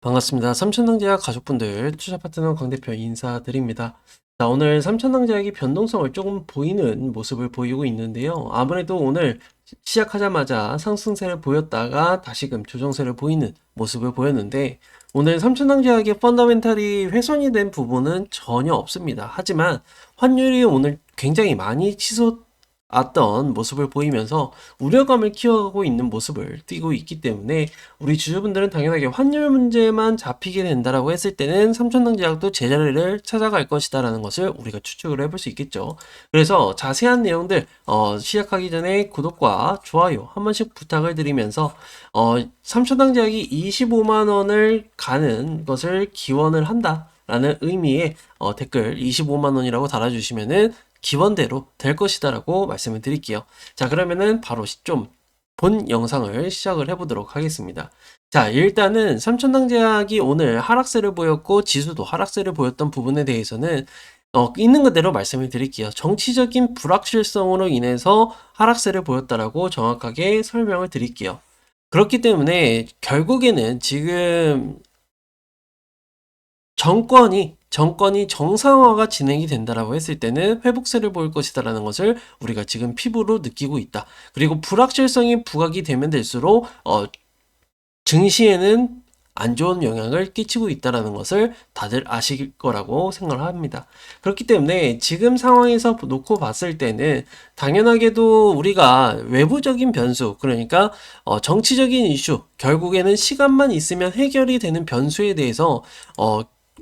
반갑습니다. 삼천당제약 가족분들, 투자 파트너 강 대표 인사드립니다. 자, 오늘 삼천당제약이 변동성을 조금 보이는 모습을 보이고 있는데요. 아무래도 오늘 시작하자마자 상승세를 보였다가 다시금 조정세를 보이는 모습을 보였는데, 오늘 삼천당제약의 펀더멘탈이 훼손이 된 부분은 전혀 없습니다. 하지만 환율이 오늘 굉장히 많이 치솟았던 모습을 보이면서 우려감을 키워가고 있는 모습을 띠고 있기 때문에 우리 주주분들은 당연하게 환율 문제만 잡히게 된다라고 했을 때는 삼천당제약도 제자리를 찾아갈 것이다라는 것을 우리가 추측을 해볼 수 있겠죠. 그래서 자세한 내용들 시작하기 전에 구독과 좋아요 한 번씩 부탁을 드리면서 삼천당제약이 25만 원을 가는 것을 기원을 한다. 라는 의미의 댓글 25만 원이라고 달아주시면은 기원대로 될 것이다 라고 말씀을 드릴게요. 자, 그러면은 바로 좀 본 영상을 시작을 해보도록 하겠습니다. 자, 일단은 삼천당제약이 오늘 하락세를 보였고 지수도 하락세를 보였던 부분에 대해서는 있는 그대로 말씀을 드릴게요. 정치적인 불확실성으로 인해서 하락세를 보였다라고 정확하게 설명을 드릴게요. 그렇기 때문에 결국에는 지금 정권이 정상화가 진행이 된다라고 했을 때는 회복세를 보일 것이다라는 것을 우리가 지금 피부로 느끼고 있다. 그리고 불확실성이 부각이 되면 될수록 증시에는 안 좋은 영향을 끼치고 있다라는 것을 다들 아실 거라고 생각을 합니다. 그렇기 때문에 지금 상황에서 놓고 봤을 때는 당연하게도 우리가 외부적인 변수, 그러니까 정치적인 이슈, 결국에는 시간만 있으면 해결이 되는 변수에 대해서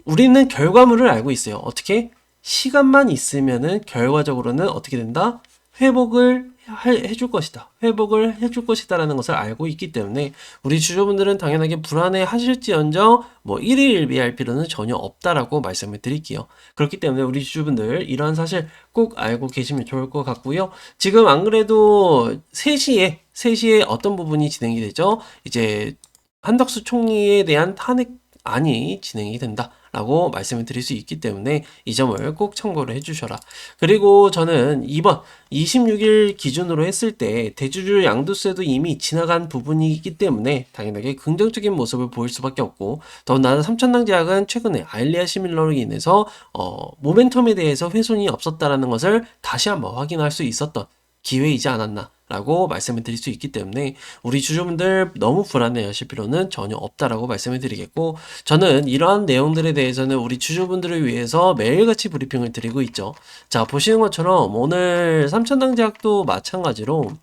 우리는 결과물을 알고 있어요. 어떻게? 시간만 있으면은 결과적으로는 어떻게 된다? 회복을 해줄 것이다. 회복을 해줄 것이다라는 것을 알고 있기 때문에 우리 주주분들은 당연하게 불안해 하실지언정 뭐 일희일비할 필요는 전혀 없다라고 말씀을 드릴게요. 그렇기 때문에 우리 주주분들 이러한 사실 꼭 알고 계시면 좋을 것 같고요. 지금 안 그래도 3시에 어떤 부분이 진행이 되죠? 이제 한덕수 총리에 대한 탄핵안이 진행이 된다. 라고 말씀을 드릴 수 있기 때문에 이 점을 꼭 참고를 해주셔라. 그리고 저는 이번 26일 기준으로 했을 때 대주주 양도세도 이미 지나간 부분이기 때문에 당연하게 긍정적인 모습을 보일 수밖에 없고, 더군다나 삼천당제약은 최근에 아일리아 시밀러로 인해서 모멘텀에 대해서 훼손이 없었다라는 것을 다시 한번 확인할 수 있었던 기회이지 않았나 라고 말씀을 드릴 수 있기 때문에 우리 주주분들 너무 불안해 하실 필요는 전혀 없다라고 말씀을 드리겠고, 저는 이러한 내용들에 대해서는 우리 주주분들을 위해서 매일같이 브리핑을 드리고 있죠. 자, 보시는 것처럼 오늘 삼천당제약도 마찬가지로,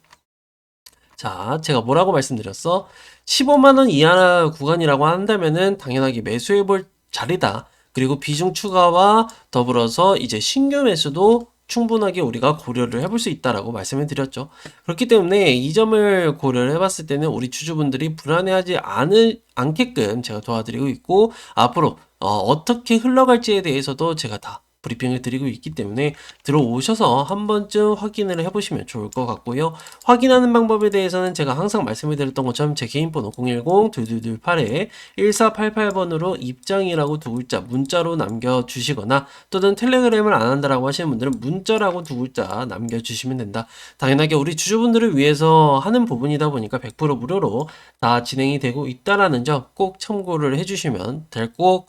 자, 제가 뭐라고 말씀드렸어? 15만원 이하 구간이라고 한다면은 당연하게 매수해볼 자리다. 그리고 비중 추가와 더불어서 이제 신규 매수도 충분하게 우리가 고려를 해볼 수 있다라고 말씀을 드렸죠. 그렇기 때문에 이 점을 고려를 해봤을 때는 우리 주주분들이 불안해하지 않게끔 제가 도와드리고 있고, 앞으로 어떻게 흘러갈지에 대해서도 제가 다 브리핑을 드리고 있기 때문에 들어오셔서 한 번쯤 확인을 해보시면 좋을 것 같고요. 확인하는 방법에 대해서는 제가 항상 말씀을 드렸던 것처럼 제 개인 번호 010-2228-1488번으로 입장이라고 두 글자 문자로 남겨주시거나, 또는 텔레그램을 안 한다라고 하시는 분들은 문자라고 두 글자 남겨주시면 된다. 당연하게 우리 주주분들을 위해서 하는 부분이다 보니까 100% 무료로 다 진행이 되고 있다라는 점 꼭 참고를 해주시면 될 것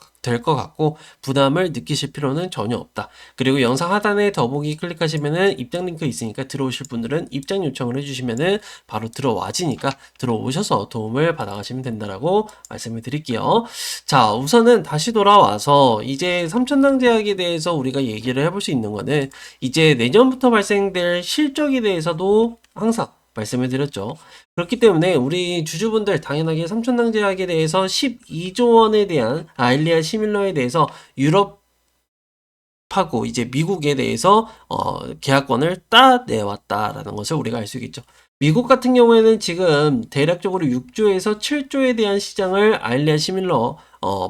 같고, 부담을 느끼실 필요는 전혀 없다. 그리고 영상 하단에 더보기 클릭하시면은 입장 링크 있으니까 들어오실 분들은 입장 요청을 해주시면은 바로 들어와지니까 들어오셔서 도움을 받아가시면 된다라고 말씀을 드릴게요. 자, 우선은 다시 돌아와서 이제 삼천당제약에 대해서 우리가 얘기를 해볼 수 있는 거는, 이제 내년부터 발생될 실적에 대해서도 항상 말씀을 드렸죠. 그렇기 때문에 우리 주주분들 당연하게 삼천당제약에 대해서 12조 원에 대한 아일리아 시밀러에 대해서 유럽하고 이제 미국에 대해서 계약권을 따내왔다라는 것을 우리가 알 수 있겠죠. 미국 같은 경우에는 지금 대략적으로 6조에서 7조에 대한 시장을 아일리아 시밀러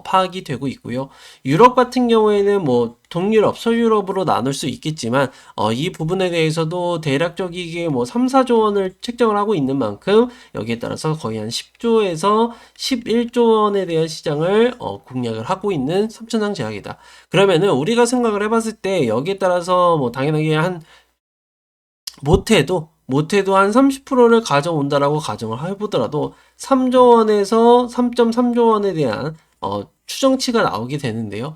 파악이 되고 있고요. 유럽 같은 경우에는 뭐 동유럽, 서유럽으로 나눌 수 있겠지만 이 부분에 대해서도 대략적이게 뭐 3, 4조 원을 책정을 하고 있는 만큼 여기에 따라서 거의 한 10조에서 11조 원에 대한 시장을 공략을 하고 있는 삼천당제약이다. 그러면은 우리가 생각을 해봤을 때 여기에 따라서 뭐 당연하게 한 못해도 한 30%를 가져온다라고 가정을 해보더라도 3조 원에서 3.3조 원에 대한 추정치가 나오게 되는데요.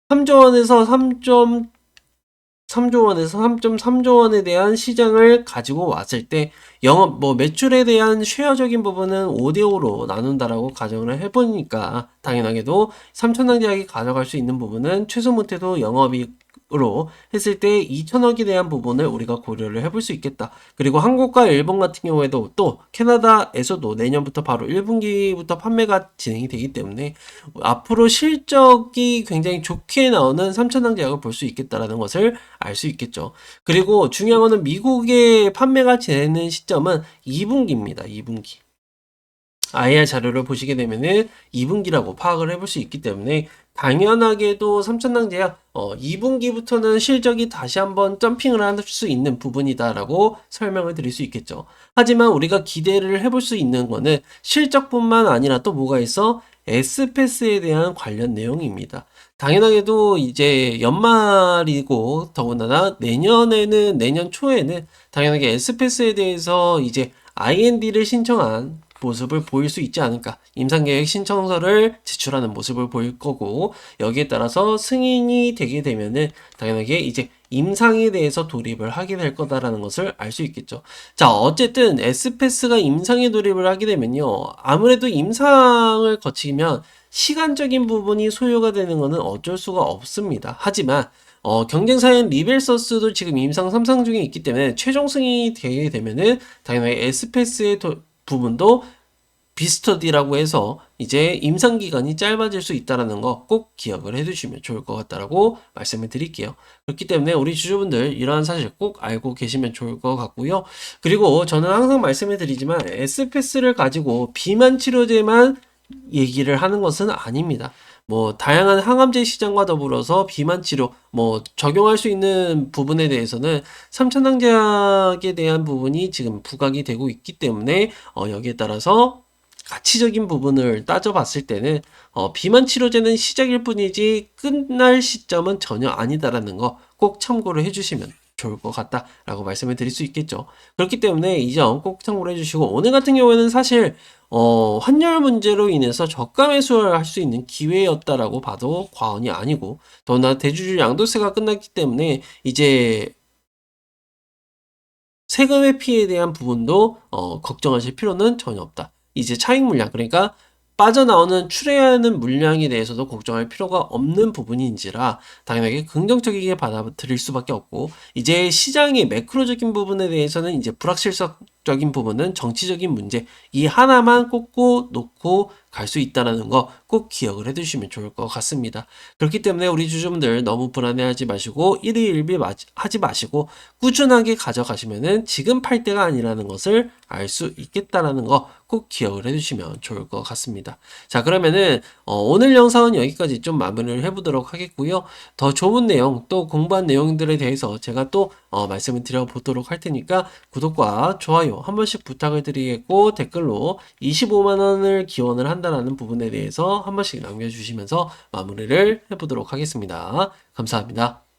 3조 원에서 3조 원에서 3.3조 원에 대한 시장을 가지고 왔을 때 매출에 대한 쉐어적인 부분은 5대5로 나눈다라고 가정을 해보니까 당연하게도 삼천왕제약이 가져갈 수 있는 부분은 최소 못해도 영업이익으로 했을 때 2천억에 대한 부분을 우리가 고려를 해볼 수 있겠다. 그리고 한국과 일본 같은 경우에도 또 캐나다에서도 내년부터 바로 1분기부터 판매가 진행이 되기 때문에 앞으로 실적이 굉장히 좋게 나오는 삼천왕제약을 볼 수 있겠다라는 것을 알 수 있겠죠. 그리고 중요한 거는 미국의 판매가 되는 시점은 2분기입니다. 2분기. IR 자료를 보시게 되면은 2분기라고 파악을 해볼 수 있기 때문에 당연하게도 삼천왕제약 2분기부터는 실적이 다시 한번 점핑을 할 수 있는 부분이다라고 설명을 드릴 수 있겠죠. 하지만 우리가 기대를 해볼 수 있는 거는 실적뿐만 아니라 또 뭐가 있어? S패스에 대한 관련 내용입니다. 당연하게도 이제 연말이고 더군다나 내년 초에는 당연하게 S패스에 대해서 이제 IND를 신청한 모습을 보일 수 있지 않을까. 임상계획 신청서를 제출하는 모습을 보일 거고 여기에 따라서 승인이 되게 되면은 당연하게 이제 임상에 대해서 돌입을 하게 될 거다라는 것을 알 수 있겠죠. 자, 어쨌든 S패스가 임상에 돌입을 하게 되면요. 아무래도 임상을 거치면 시간적인 부분이 소요가 되는 것은 어쩔 수가 없습니다. 하지만 경쟁사인 리벨서스도 지금 임상 3상 중에 있기 때문에 최종 승인이 되게 되면은 당연히 S패스의 부분도 비스터디라고 해서 이제 임상 기간이 짧아질 수 있다는 거 꼭 기억을 해두시면 좋을 것 같다라고 말씀을 드릴게요. 그렇기 때문에 우리 주주분들 이러한 사실 꼭 알고 계시면 좋을 것 같고요. 그리고 저는 항상 말씀을 드리지만 S패스를 가지고 비만 치료제만 얘기를 하는 것은 아닙니다. 다양한 항암제 시장과 더불어서 비만 치료, 적용할 수 있는 부분에 대해서는 삼천왕제약에 대한 부분이 지금 부각이 되고 있기 때문에, 여기에 따라서 가치적인 부분을 따져봤을 때는, 비만 치료제는 시작일 뿐이지 끝날 시점은 전혀 아니다라는 거 꼭 참고를 해주시면 좋을 것 같다라고 말씀을 드릴 수 있겠죠. 그렇기 때문에 이 점 꼭 참고를 해주시고, 오늘 같은 경우에는 사실 환율 문제로 인해서 저가 매수를 할 수 있는 기회였다라고 봐도 과언이 아니고, 더나 대주주 양도세가 끝났기 때문에 이제 세금 회피에 대한 부분도 걱정하실 필요는 전혀 없다. 이제 차익 물량, 그러니까 빠져나오는 출회하는 물량에 대해서도 걱정할 필요가 없는 부분인지라 당연하게 긍정적이게 받아들일 수밖에 없고, 이제 시장의 매크로적인 부분에 대해서는 이제 불확실성적인 부분은 정치적인 문제 이 하나만 꼽고 놓고 갈 수 있다는 거 꼭 기억을 해두시면 좋을 것 같습니다. 그렇기 때문에 우리 주주분들 너무 불안해하지 마시고 일희일비 하지 마시고 꾸준하게 가져가시면은 지금 팔 때가 아니라는 것을 알 수 있겠다라는 거 꼭 기억을 해두시면 좋을 것 같습니다. 자, 그러면은 오늘 영상은 여기까지 좀 마무리를 해보도록 하겠고요. 더 좋은 내용 또 공부한 내용들에 대해서 제가 또 말씀을 드려보도록 할 테니까 구독과 좋아요 한 번씩 부탁을 드리겠고, 댓글로 25만 원을 기원을 한다는 부분에 대해서 한 번씩 남겨주시면서 마무리를 해보도록 하겠습니다. 감사합니다.